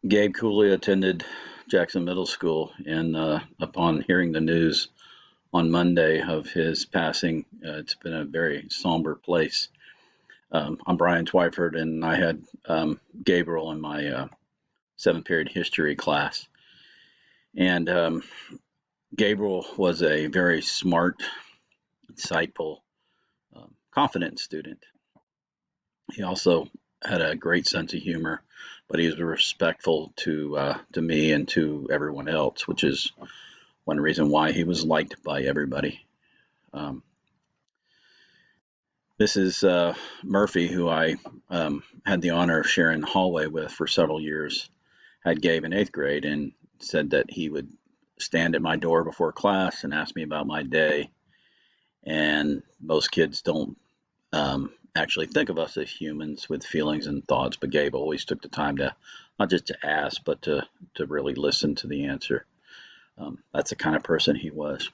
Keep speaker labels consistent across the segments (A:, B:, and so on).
A: Gabe Cooley attended Jackson Middle School, and upon hearing the news on Monday of his passing, it's been a very somber place. I'm Brian Twyford, and I had Gabriel in my seventh period history class. And Gabriel was a very smart, insightful, confident student. He also had a great sense of humor, but he was respectful to me and to everyone else, which is one reason why he was liked by everybody. Um, this is Murphy, who I had the honor of sharing the hallway with for several years. Had Gabe in eighth grade and said that he would stand at my door before class and ask me about my day. And most kids don't actually think of us as humans with feelings and thoughts, but Gabe always took the time to not just to ask, but to really listen to the answer. That's the kind of person he was.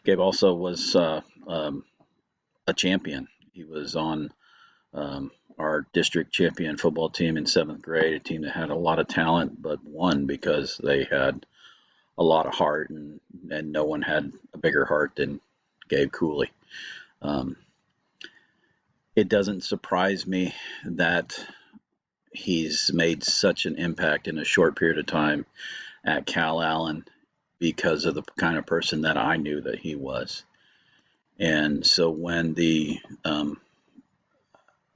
A: Gabe also was a champion. He was on our district champion football team in seventh grade, a team that had a lot of talent, but won because they had a lot of heart, and no one had a bigger heart than Gabe Cooley. Um, it doesn't surprise me that he's made such an impact in a short period of time at Cal Allen because of the kind of person that I knew that he was. And so when the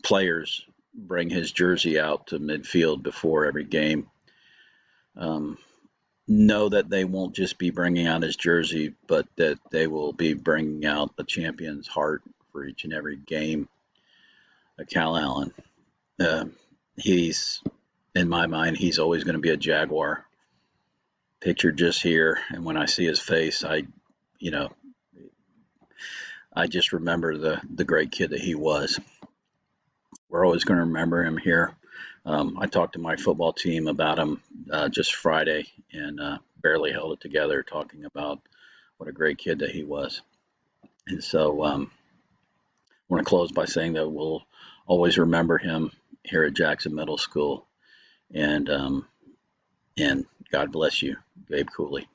A: players bring his jersey out to midfield before every game, um, know that they won't just be bringing out his jersey, but that they will be bringing out the champion's heart for each and every game at Cal Allen. Uh, he's, in my mind, he's always going to be a Jaguar. Pictured just here, and when I see his face, you know, I just remember the great kid that he was. We're always going to remember him here. I talked to my football team about him just Friday, and barely held it together talking about what a great kid that he was. And so I want to close by saying that we'll always remember him here at Jackson Middle School. And God bless you, Gabe Cooley.